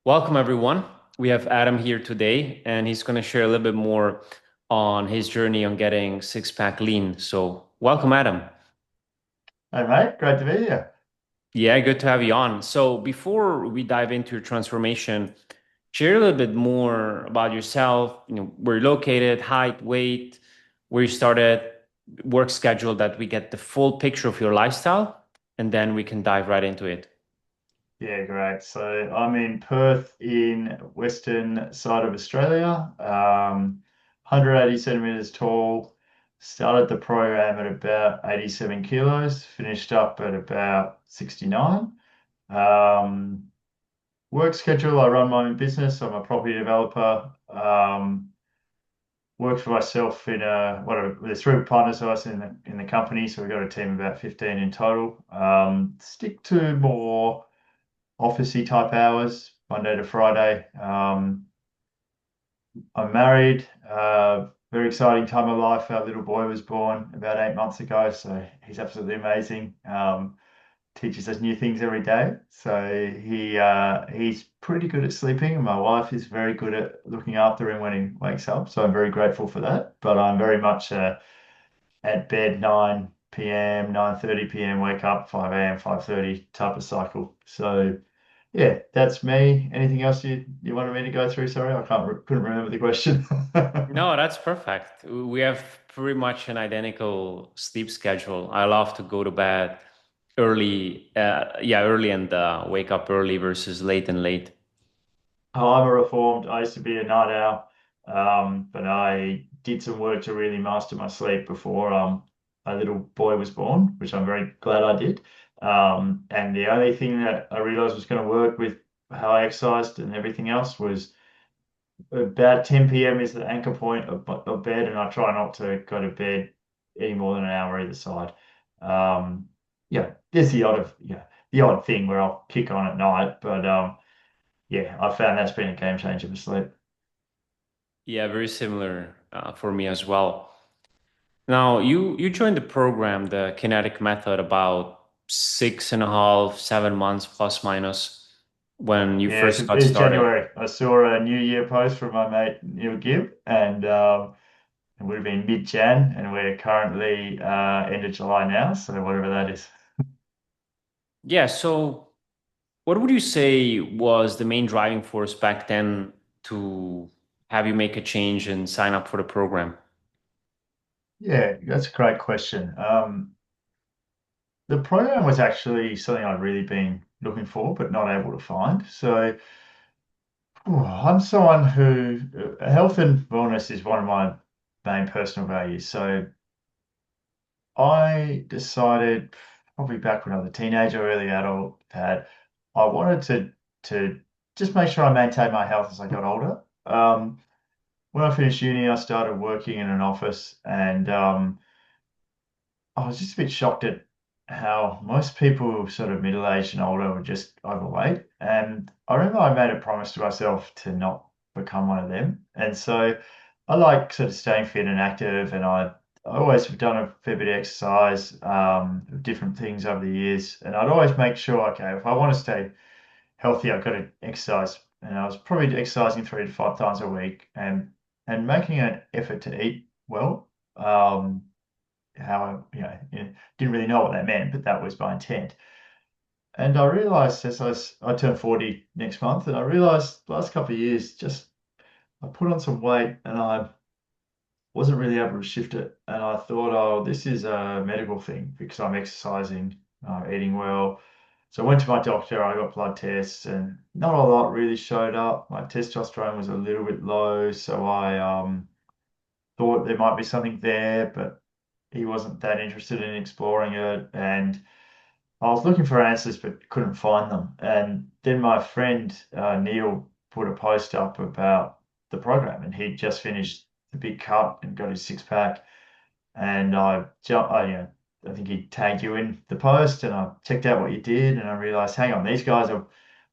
Welcome, everyone. We have Adam here today, and he's going to share a little bit more on his journey on getting six pack lean. So, welcome, Adam. Hey mate, great to be here. Yeah, good to have you on. So, before we dive into your transformation, share a little bit more about yourself, where you're located, height, weight, where you started, work schedule, that we get the full picture of your lifestyle, and then we can dive right into it. Yeah, great. So I'm in Perth in western side of Australia, 180 centimeters tall. Started the program at about 87 kilos, finished up at about 69. Um, Work schedule, I run my own business. I'm a property developer. Work for myself in there's three partners of us in the company, so we've got a team of about 15 in total. Stick to more officey type hours, Monday to Friday. I'm married. Very exciting time of life. Our little boy was born about 8 months ago, so he's absolutely amazing. Teaches us new things every day. So he's pretty good at sleeping, and my wife is very good at looking after him when he wakes up. So I'm very grateful for that. But I'm very much at bed 9 p.m., 9:30 p.m., wake up 5 a.m., 5:30 type of cycle. So yeah, that's me. Anything else you wanted me to go through? Sorry, I couldn't remember the question. No, that's perfect. We have pretty much an identical sleep schedule. I love to go to bed early, early and wake up early versus late and late. Oh, I'm a reformed. I used to be a night owl, but I did some work to really master my sleep before a little boy was born, which I'm very glad I did. And the only thing that I realized was going to work with how I exercised and everything else was about 10 p.m. is the anchor point of bed, and I try not to go to bed any more than an hour either side. Um, yeah, there's the odd thing where I'll kick on at night, but yeah, I found that's been a game changer for sleep. Yeah, very similar for me as well. Now, you joined the program, the Kinetic method, about 6.5, 7 months plus minus when you Yeah, first got it's started. January. I saw a New Year post from my mate Neil Gibb, and it would have been mid-Jan, and we're currently end of July now, so whatever that is. Yeah, so what would you say was the main driving force back then to have you make a change and sign up for the program? Yeah, that's a great question. The program was actually something I'd really been looking for, but not able to find. So I'm someone who health and wellness is one of my main personal values. So I decided probably back when I was a teenager, early adult, that I wanted to just make sure I maintained my health as I got older. When I finished uni, I started working in an office, and I was just a bit shocked at how most people sort of middle-aged and older were just overweight. And I remember I made a promise to myself to not become one of them. And so I like sort of staying fit and active, and I always have done a fair bit of exercise, different things over the years. And I'd always make sure, okay, if I want to stay healthy, I've got to exercise. And I was probably exercising 3 to 5 times a week and making an effort to eat well. How didn't really know what that meant, but that was my intent. And I realized I turned 40 next month, and I realized the last couple of years, just I put on some weight and I wasn't really able to shift it. And I thought, oh, this is a medical thing because I'm exercising, eating well. So I went to my doctor, I got blood tests, and not a lot really showed up. My testosterone was a little bit low, so I thought there might be something there, but he wasn't that interested in exploring it. And I was looking for answers but couldn't find them. And then my friend Neil put a post up about the program, and he'd just finished the big cut and got his six pack. And I jumped, I think he tagged you in the post, and I checked out what you did, and I realized, hang on, these guys are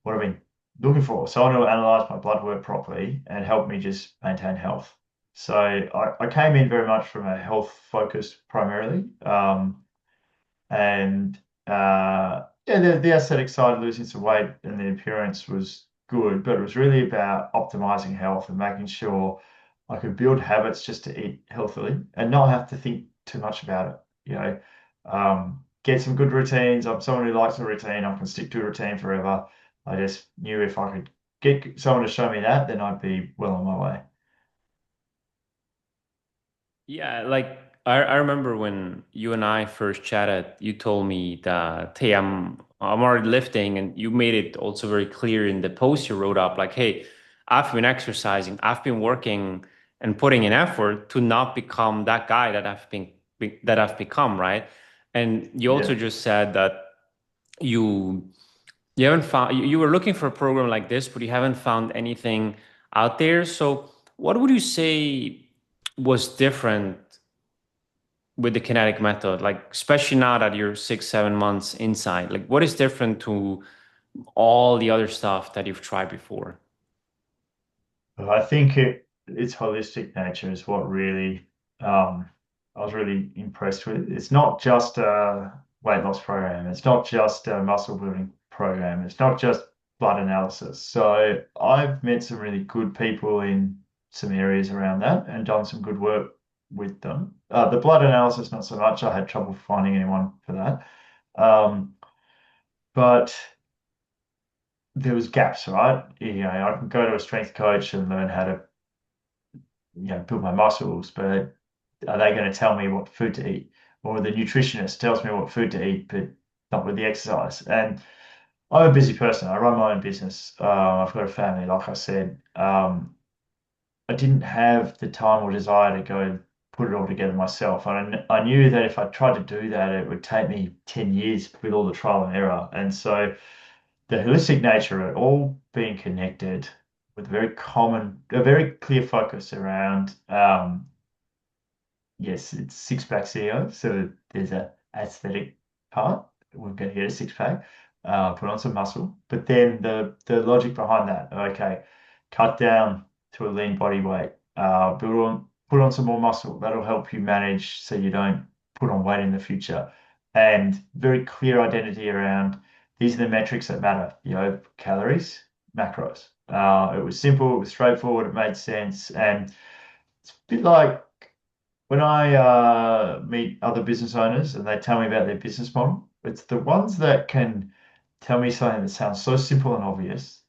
what I've been looking for. So I want to analyze my blood work properly and help me just maintain health. So I came in very much from a health focus primarily. And yeah, the aesthetic side, losing some weight and the appearance was good, but it was really about optimizing health and making sure I could build habits just to eat healthily and not have to think too much about it. Get some good routines. I'm someone who likes a routine. I can stick to a routine forever. I just knew if I could get someone to show me that, then I'd be well on my way. Yeah, like I remember when you and I first chatted, you told me that, hey, I'm already lifting, and you made it also very clear in the post you wrote up, like, hey, I've been exercising, I've been working and putting in effort to not become that guy that I've become, right? And you also Yeah. just said that you you haven't found you were looking for a program like this, but you haven't found anything out there. So what would you say was different with the kinetic method, like especially now that you're 6 7 months inside, like what is different to all the other stuff that you've tried before? But I think its holistic nature is what really I was really impressed with. It's not just a weight loss program. It's not just a muscle building program. It's not just blood analysis. So I've met some really good people in some areas around that and done some good work with them. The blood analysis, not so much. I had trouble finding anyone for that. But there was gaps, right? I can go to a strength coach and learn how to build my muscles, but are they going to tell me what food to eat? Or the nutritionist tells me what food to eat, but not with the exercise. And I'm a busy person. I run my own business. I've got a family, like I said. I didn't have the time or desire to go put it all together myself. And I knew that if I tried to do that, it would take me 10 years with all the trial and error. And so the holistic nature of it all being connected with a very clear focus around yes, it's six pack CEO. So there's a aesthetic part. We're going to get a six pack, put on some muscle. But then the logic behind that, okay, cut down to a lean body weight, put on some more muscle. That'll help you manage so you don't put on weight in the future. And very clear identity around these are the metrics that matter. Calories, macros. It was simple, it was straightforward, it made sense, and it's a bit like when I meet other business owners and they tell me about their business model, it's the ones that can tell me something that sounds so simple and obvious.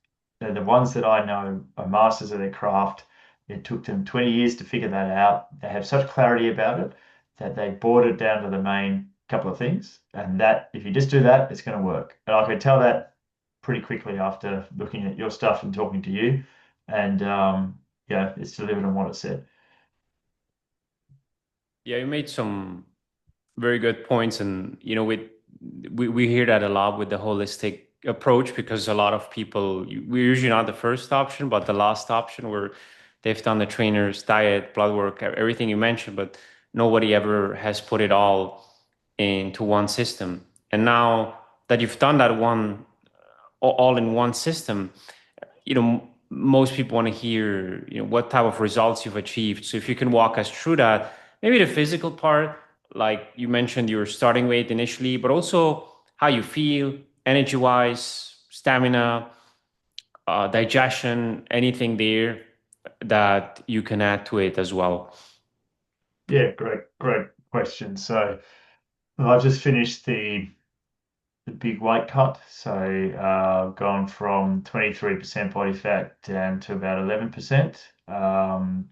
They're the ones that I know are masters of their craft. It took them 20 years to figure that out. They have such clarity about it that they boiled it down to the main couple of things. And that, if you just do that, it's going to work. And I could tell that pretty quickly after looking at your stuff and talking to you. And yeah, it's delivered on what it said. Yeah, you made some very good points, and we hear that a lot with the holistic approach, because a lot of people, we're usually not the first option, but the last option, where they've done the trainers, diet, blood work, everything you mentioned, but nobody ever has put it all into one system. And now that you've done that all in one system, most people want to hear, what type of results you've achieved. So if you can walk us through that, maybe the physical part, like you mentioned your starting weight initially, but also how you feel energy wise, stamina, digestion, anything there that you can add to it as well. Yeah, great question. So I've just finished the big weight cut. So gone from 23% body fat down to about 11%.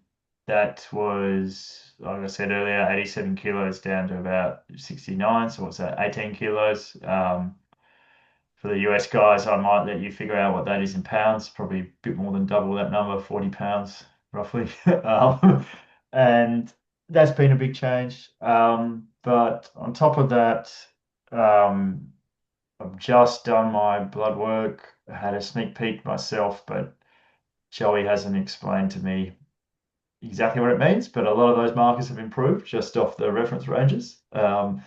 That was, like I said earlier, 87 kilos down to about 69. So what's that? 18 kilos. For the US guys, I might let you figure out what that is in pounds. Probably a bit more than double that number, 40 pounds roughly. And that's been a big change. But on top of that, um, I've just done my blood work. I had a sneak peek myself, but Joey hasn't explained to me exactly what it means. But a lot of those markers have improved just off the reference ranges. So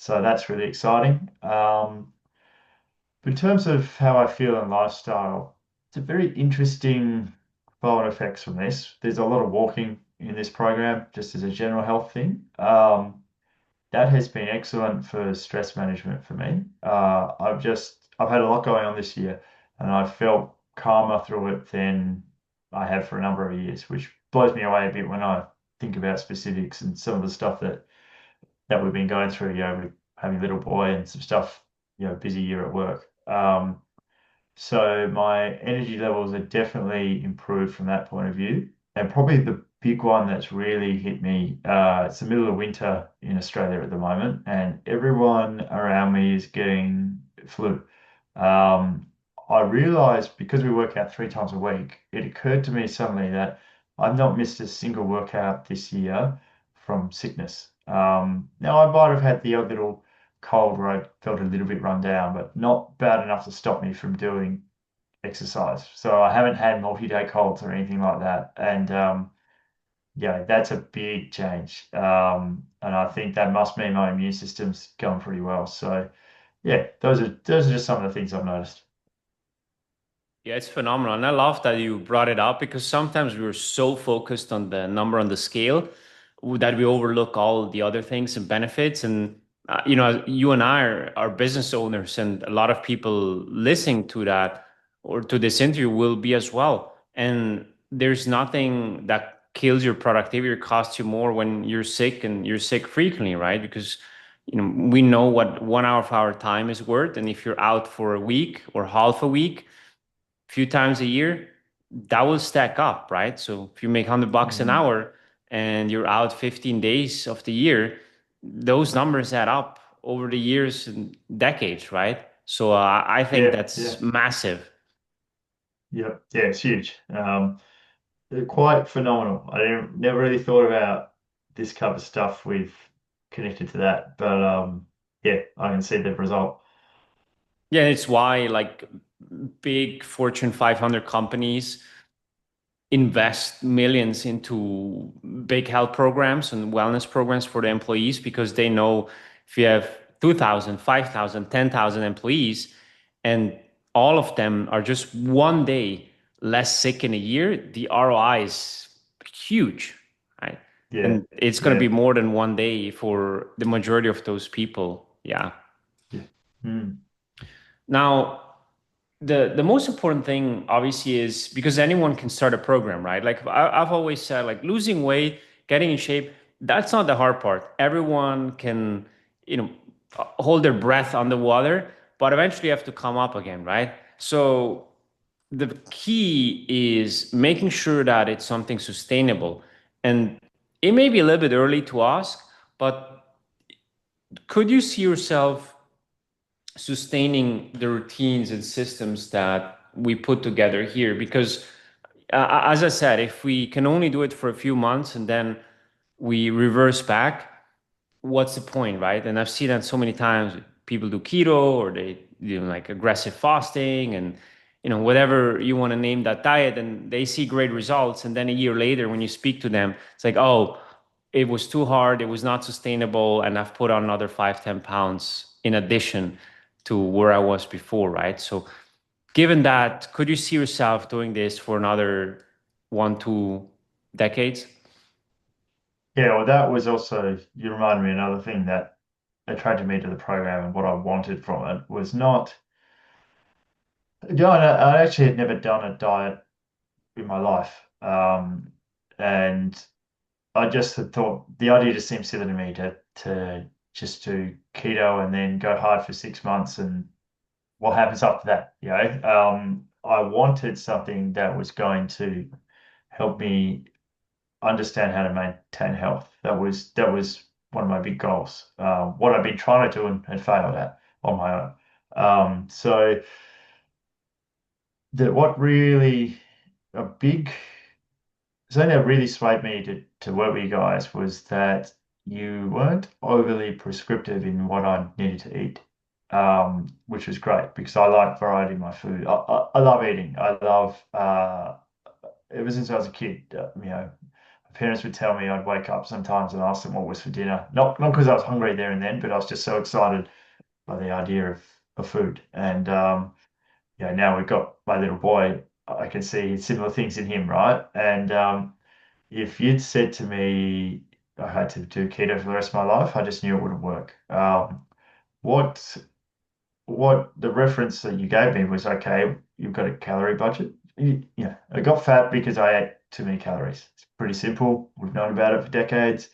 that's really exciting. In terms of how I feel and lifestyle, it's a very interesting flow-on effects from this. There's a lot of walking in this program, just as a general health thing. That has been excellent for stress management for me. I've had a lot going on this year, and I felt calmer through it than I have for a number of years, which blows me away a bit when I think about specifics and some of the stuff that we've been going through, with having a little boy and some stuff, busy year at work. So my energy levels are definitely improved from that point of view. And probably the big one that's really hit me, it's the middle of winter in Australia at the moment, and everyone around me is getting flu. Um, I realized because we work out 3 times a week, it occurred to me suddenly that I've not missed a single workout this year from sickness. Now I might have had the odd little cold where I felt a little bit run down, but not bad enough to stop me from doing exercise. So I haven't had multi-day colds or anything like that. And yeah, that's a big change. And I think that must mean my immune system's going pretty well. So yeah, those are just some of the things I've noticed. Yeah, it's phenomenal. And I love that you brought it up because sometimes we're so focused on the number on the scale that we overlook all the other things and benefits. And, you and I are business owners, and a lot of people listening to that or to this interview will be as well. And there's nothing that kills your productivity or costs you more when you're sick and you're sick frequently, right? Because we know what 1 hour of our time is worth. And if you're out for a week or half a week, few times a year, that will stack up, right? So if you make $100 an Mm. hour and you're out 15 days of the year, those numbers add up over the years and decades, right? So I think Yeah, yeah, that's massive. yeah, yeah. It's huge. They're quite phenomenal. Never really thought about this kind of stuff with connected to that, but yeah, I can see the result. Yeah, it's why like big Fortune 500 companies invest millions into big health programs and wellness programs for the employees because they know if you have 2,000, 5,000, 10,000 employees and all of them are just 1 day less sick in a year, the ROI is huge, right? Yeah, And it's going to be yeah, more than 1 day for the majority of those people. Yeah. yeah. Mm. Now, the most important thing obviously is because anyone can start a program, right? Like I've always said, like losing weight, getting in shape, that's not the hard part. Everyone can, you know, hold their breath underwater, but eventually you have to come up again, right? So the key is making sure that it's something sustainable. And it may be a little bit early to ask, but could you see yourself sustaining the routines and systems that we put together here? Because as I said, if we can only do it for a few months and then we reverse back, what's the point, right? And I've seen that so many times. People do keto or they do like aggressive fasting and whatever you want to name that diet, and they see great results. And then a year later, when you speak to them, it's like, oh, it was too hard, it was not sustainable, and I've put on another 5, 10 pounds in addition to where I was before, right? So given that, could you see yourself doing this for another 1, 2 decades? Yeah, well, that was also, you reminded me another thing that attracted me to the program and what I wanted from it was not, I actually had never done a diet in my life. And I just had thought the idea just seemed silly to me to just do keto and then go hard for 6 months and what happens after that, I wanted something that was going to help me understand how to maintain health. That was one of my big goals. What I've been trying to do and failed at on my own. So that what really a big something that really swayed me to work with you guys was that you weren't overly prescriptive in what I needed to eat, which was great because I like variety in my food. I love eating. I love ever since I was a kid. My parents would tell me I'd wake up sometimes and ask them what was for dinner. Not because I was hungry there and then, but I was just so excited by the idea of food. And now we've got my little boy. I can see similar things in him, right? And if you'd said to me I had to do keto for the rest of my life, I just knew it wouldn't work. What? what the reference that you gave me was okay, you've got a calorie budget. Yeah, I got fat because I ate too many calories. It's pretty simple. We've known about it for decades.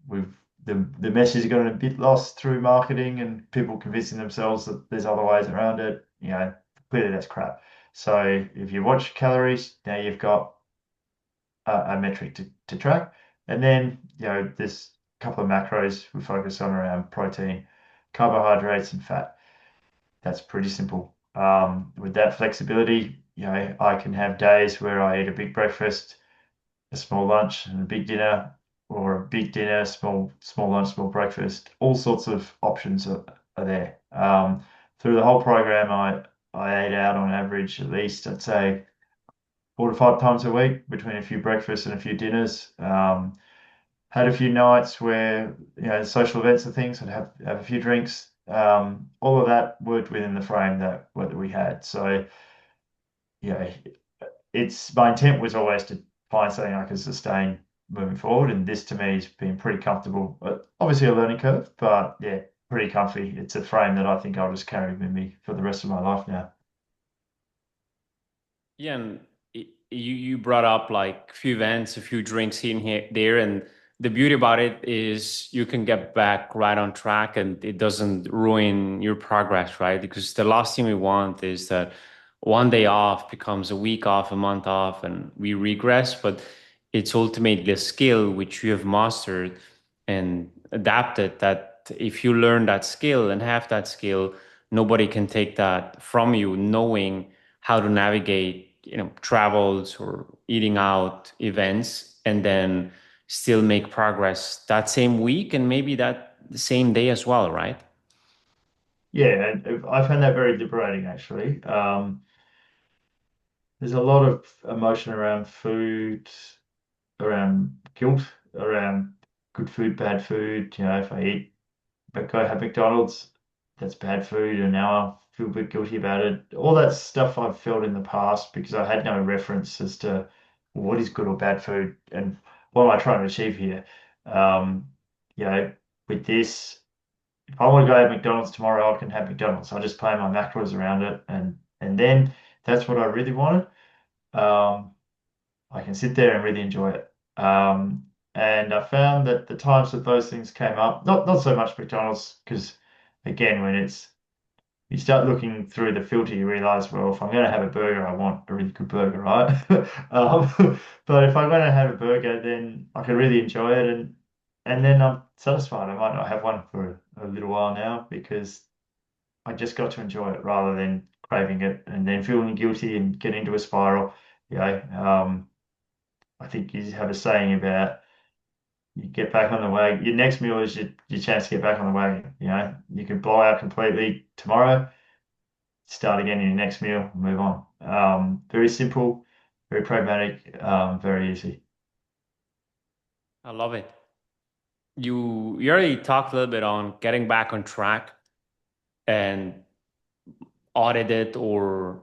We've the message has gotten a bit lost through marketing and people convincing themselves that there's other ways around it. Clearly that's crap. So if you watch calories, now you've got a metric to track. And then, there's a couple of macros we focus on around protein, carbohydrates, and fat. That's pretty simple. With that flexibility, I can have days where I eat a big breakfast, a small lunch, and a big dinner, or a big dinner, small lunch, small breakfast. All sorts of options are there. Through the whole program, I ate out on average at least, I'd say, 4 to 5 times a week between a few breakfasts and a few dinners. Had a few nights where, social events and things, I'd have a few drinks. All of that worked within the frame that what we had. So, yeah, it's my intent was always to find something I can sustain moving forward, and this to me has been pretty comfortable. Obviously a learning curve, but yeah, pretty comfy. It's a frame that I think I'll just carry with me for the rest of my life now. Yeah, and you brought up like a few events, a few drinks here and here there, and the beauty about it is you can get back right on track, and it doesn't ruin your progress, right? Because the last thing we want is that one day off becomes a week off, a month off, and we regress. But it's ultimately a skill which you have mastered and adapted. That if you learn that skill and have that skill, nobody can take that from you, knowing how to navigate, travels or eating out events, and then still make progress that same week and maybe that the same day as well, right? Yeah, and I found that very liberating actually. There's a lot of emotion around food, around guilt, around good food, bad food. If I eat, but go have McDonald's, that's bad food, and now I feel a bit guilty about it. All that stuff I've felt in the past because I had no reference as to what is good or bad food and what am I trying to achieve here. Um, you know, with this, if I want to go have McDonald's tomorrow, I can have McDonald's. I just play my macros around it, and then that's what I really wanted. Um, I can sit there and really enjoy it. And I found that the times that those things came up, not so much McDonald's, because again, when it's you start looking through the filter, you realize, well, if I'm going to have a burger, I want a really good burger, right? But if I'm going to have a burger, then I can really enjoy it, and then I'm satisfied. I might not have one for a little while now because I just got to enjoy it rather than craving it and then feeling guilty and get into a spiral. You know, I think you have a saying about you get back on the wagon. Your next meal is your chance to get back on the wagon. You can blow out completely tomorrow, start again in your next meal, move on. Very simple, very pragmatic, very easy. I love it. You already talked a little bit on getting back on track and audited or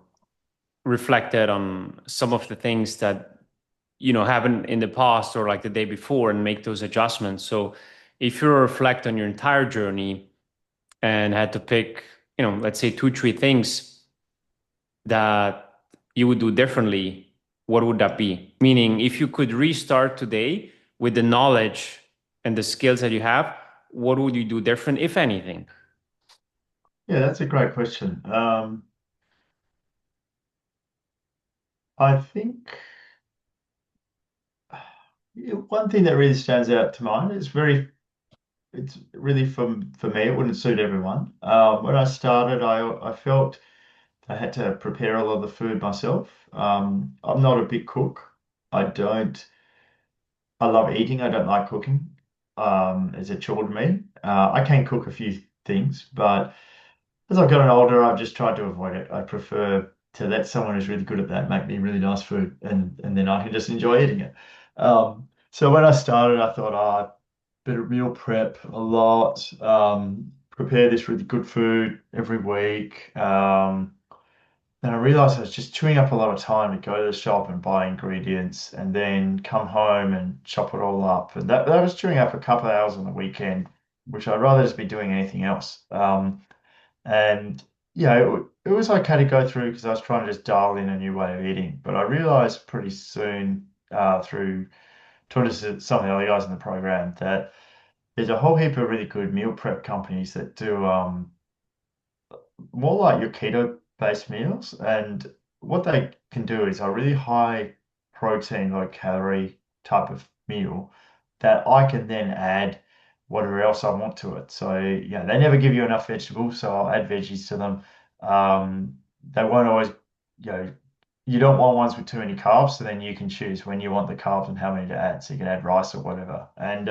reflected on some of the things that happened in the past or like the day before and make those adjustments. So if you reflect on your entire journey and had to pick, let's say two, three things that you would do differently, what would that be? Meaning, if you could restart today with the knowledge and the skills that you have, what would you do different, if anything? Yeah, that's a great question. I think one thing that really stands out to mind is it's really for me, it wouldn't suit everyone. When I started, I felt I had to prepare a lot of the food myself. I'm not a big cook. I don't. I love eating. I don't like cooking. It's a chore to me. I can cook a few things, but as I've gotten older, I've just tried to avoid it. I prefer to let someone who's really good at that make me really nice food, and then I can just enjoy eating it. So when I started, I thought, better meal prep a lot, prepare this really good food every week. And I realized I was just chewing up a lot of time to go to the shop and buy ingredients and then come home and chop it all up. And that was chewing up a couple of hours on the weekend, which I'd rather just be doing anything else. And yeah, it was okay to go through because I was trying to just dial in a new way of eating. But I realized pretty soon through talking to some of the other guys in the program that there's a whole heap of really good meal prep companies that do more like your keto based meals. And what they can do is a really high protein, low calorie type of meal that I can then add whatever else I want to it. So, yeah, they never give you enough vegetables, so I'll add veggies to them. They won't always, you know, you don't want ones with too many carbs, so then you can choose when you want the carbs and how many to add. So you can add rice or whatever. And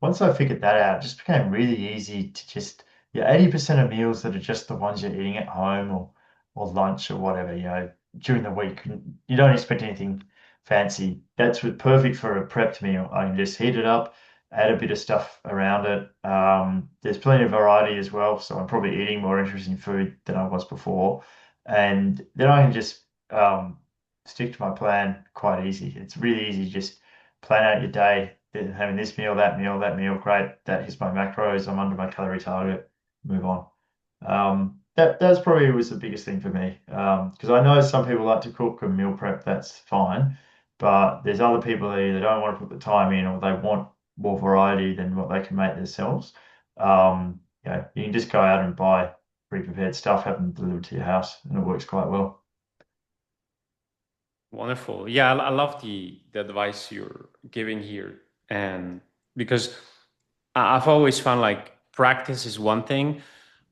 once I figured that out, it just became really easy to just, yeah, 80% of meals that are just the ones you're eating at home or lunch or whatever, during the week. You don't expect anything fancy. That's perfect for a prepped meal. I can just heat it up, add a bit of stuff around it. There's plenty of variety as well, so I'm probably eating more interesting food than I was before. And then I can just stick to my plan quite easy. It's really easy just plan out your day, then having this meal, that meal, great. That hits my macros. I'm under my calorie target. Move on. That's probably was the biggest thing for me. Because I know some people like to cook and meal prep. That's fine, but there's other people that either don't want to put the time in or they want more variety than what they can make themselves. You can just go out and buy pre-prepared stuff, have them delivered to your house, and it works quite well. Wonderful. Yeah, I love the advice you're giving here. And because I've always found like practice is one thing,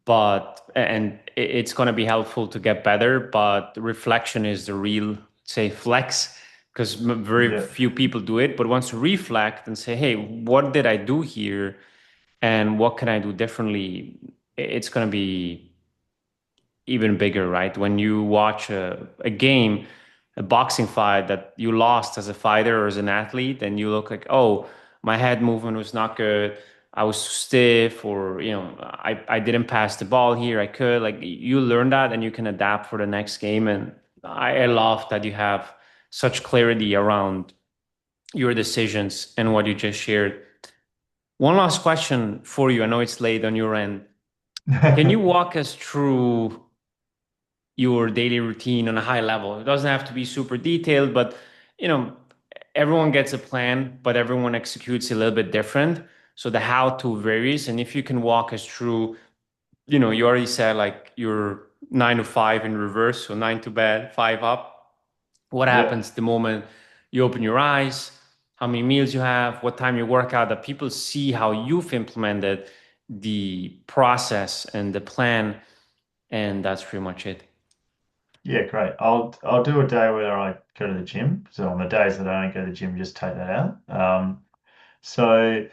but and it's going to be helpful to get better, but reflection is the real, say, flex because very Yeah. few people do it. But once you reflect and say, hey, what did I do here and what can I do differently? It's going to be even bigger, right? When you watch a game, a boxing fight that you lost as a fighter or as an athlete, and you look like, oh, my head movement was not good. I was stiff, or I didn't pass the ball here. I could like you learn that, and you can adapt for the next game. And I love that you have such clarity around your decisions and what you just shared. One last question for you. I know it's late on your end. Can you walk us through your daily routine on a high level? It doesn't have to be super detailed, but you know, everyone gets a plan, but everyone executes a little bit different. So the how to varies. And if you can walk us through, you already said like you're 9 to 5 in reverse, so 9 to bed, 5 up. What Yeah. happens the moment you open your eyes? How many meals you have? What time you work out? That people see how you've implemented the process and the plan, and that's pretty much it. Yeah, great. I'll do a day where I go to the gym. So on the days that I don't go to the gym, just take that out. So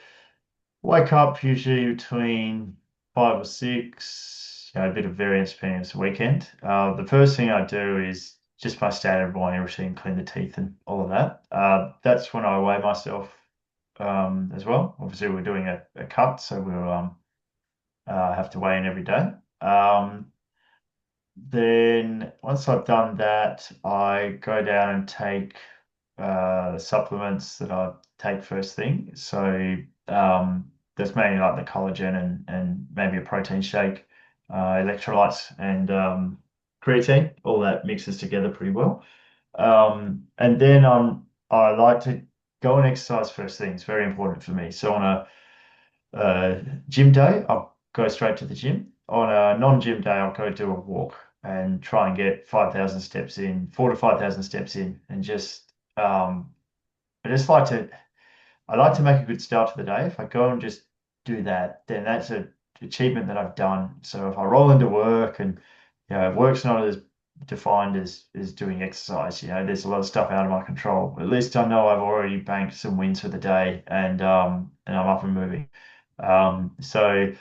wake up usually between 5 or 6. A bit of variance depending on the weekend. The first thing I do is just my standard morning routine, clean the teeth and all of that. That's when I weigh myself as well. Obviously, we're doing a cut, so we'll have to weigh in every day. Then once I've done that, I go down and take the supplements that I take first thing. So there's mainly like the collagen and maybe a protein shake, electrolytes and creatine. All that mixes together pretty well. And then I like to go and exercise first thing. It's very important for me. So on a gym day, I'll go straight to the gym. On a non-gym day, I'll go do a walk and try and get 5,000 steps in, 4 to 5,000 steps in, and I just like to, I like to make a good start to the day. If I go and just do that, then that's an achievement that I've done. So if I roll into work and, work's not as defined as doing exercise, there's a lot of stuff out of my control. At least I know I've already banked some wins for the day and I'm up and moving. So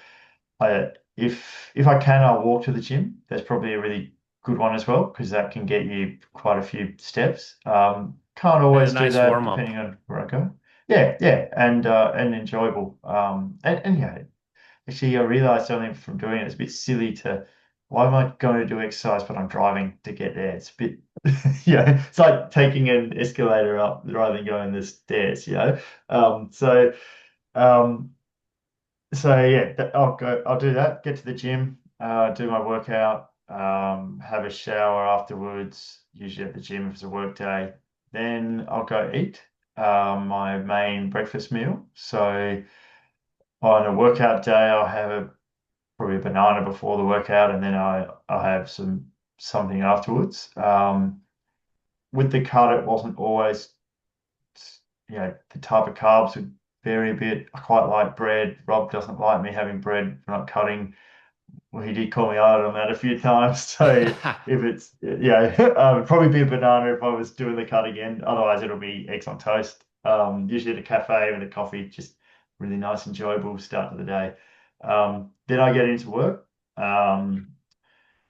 if I can, I'll walk to the gym. That's probably a really good one as well because that can get you quite a few steps. Can't And a always do nice that warm up. depending on where I go. Yeah, yeah, and enjoyable. And yeah, actually, I realized only from doing it, it's a bit silly to. Why am I going to do exercise but I'm driving to get there? It's a bit, it's like taking an escalator up rather than going the stairs. Um, so um, so yeah, I'll do that. Get to the gym. do my workout, have a shower afterwards, usually at the gym if it's a work day. Then I'll go eat my main breakfast meal. So on a workout day, I'll have probably a banana before the workout, and then I'll have something afterwards. With the cut, it wasn't always, the type of carbs would vary a bit. I quite like bread. Rob doesn't like me having bread for not cutting. Well, he did call me out on that a few times. So if it's, it'd probably be a banana if I was doing the cut again. Otherwise, it'll be eggs on toast. Usually at a cafe with a coffee, just really nice, enjoyable start to the day. Then I get into work.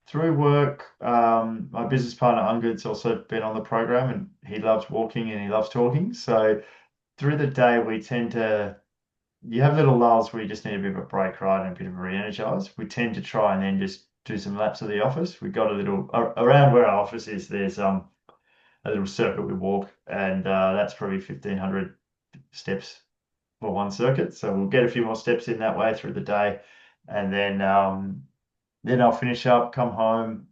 Through work, my business partner Ungud's also been on the program, and he loves walking and he loves talking. So through the day, you have little lulls where you just need a bit of a break, right, and a bit of a re-energize. We tend to try and then just do some laps of the office. We've got a little around where our office is. There's a little circuit we walk, and that's probably 1,500 steps for one circuit. So we'll get a few more steps in that way through the day, and then I'll finish up, come home.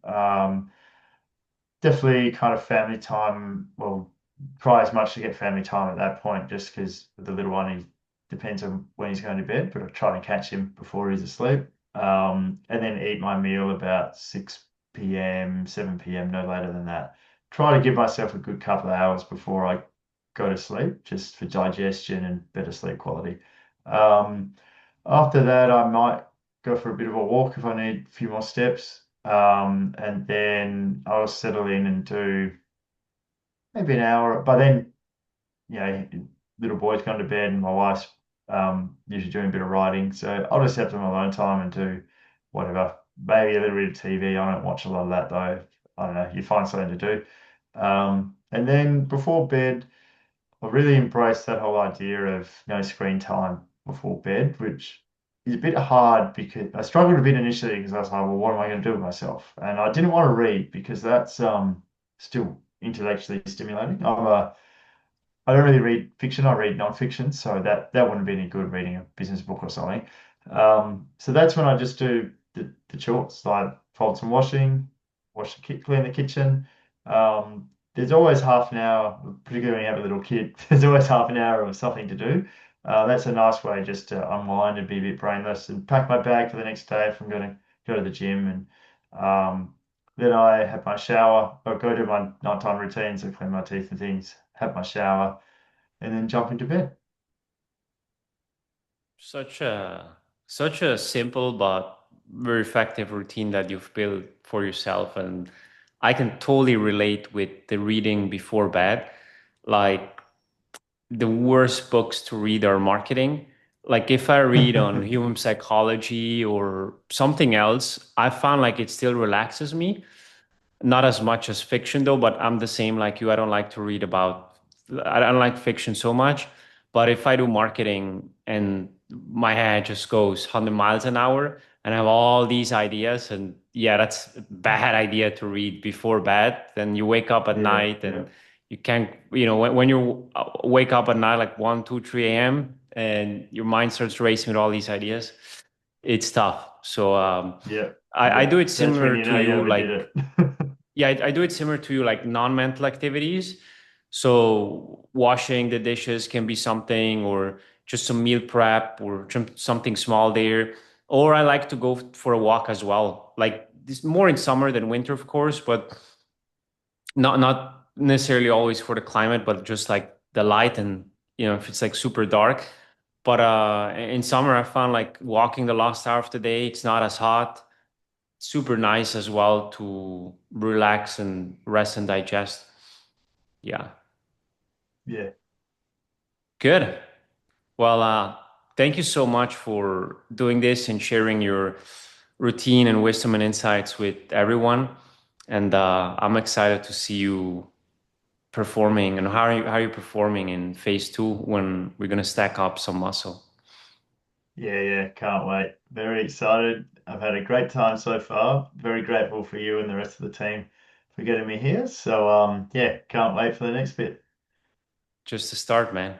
Definitely kind of family time. Well, try as much to get family time at that point, just because the little one, he depends on when he's going to bed, but I try to catch him before he's asleep. And then eat my meal about 6 p.m., 7 p.m., no later than that. Try to give myself a good couple of hours before I go to sleep, just for digestion and better sleep quality. Um, After that, I might go for a bit of a walk if I need a few more steps. And then I'll settle in and do maybe an hour. By then, little boy's gone to bed and my wife's usually doing a bit of writing. So I'll just have some alone time and do whatever. Maybe a little bit of TV. I don't watch a lot of that though. I don't know. You find something to do. And then before bed, I really embraced that whole idea of no screen time before bed, which is a bit hard because I struggled a bit initially because I was like, well, what am I going to do with myself? And I didn't want to read because that's still intellectually stimulating. I don't really read fiction. I read non-fiction, so that wouldn't be any good reading a business book or something. So that's when I just do the chores, like fold some washing, clean the kitchen. There's always half an hour, particularly when you have a little kid. There's always half an hour of something to do. That's a nice way just to unwind and be a bit brainless and pack my bag for the next day if I'm going to go to the gym. And then I have my shower. I go to my nighttime routines. I clean my teeth and things, have my shower, and then jump into bed. Such a simple but very effective routine that you've built for yourself, and I can totally relate with the reading before bed. Like the worst books to read are marketing. Like if I read on human psychology or something else, I found like it still relaxes me. Not as much as fiction though, but I'm the same like you. I don't like to read about, I don't like fiction so much. But if I do marketing and my head just goes 100 miles an hour and I have all these ideas, and yeah, that's a bad idea to read before bed. Then you wake up at Yeah, night yeah, and you can't, when you wake up at night like 1, 2, 3 a.m. and your mind starts racing with all these ideas, it's tough. So yeah, I yeah. do it That's when similar you to know you you, overdid like, it. yeah, I do it similar to you, like non-mental activities. So washing the dishes can be something, or just some meal prep, or something small there. Or I like to go for a walk as well. Like this more in summer than winter, of course, but not necessarily always for the climate, but just like the light and if it's like super dark. But in summer, I found like walking the last hour of the day, it's not as hot, super nice as well to relax and rest and digest. Yeah. Yeah, Good. Well, thank you so much for doing this and sharing your routine and wisdom and insights with everyone. And I'm excited to see you performing. And how are you performing in phase 2 when we're gonna stack up some muscle? yeah, yeah. Can't wait. Very excited. I've had a great time so far. Very grateful for you and the rest of the team for getting me here. So, yeah, can't wait for the next bit. Just to start, man.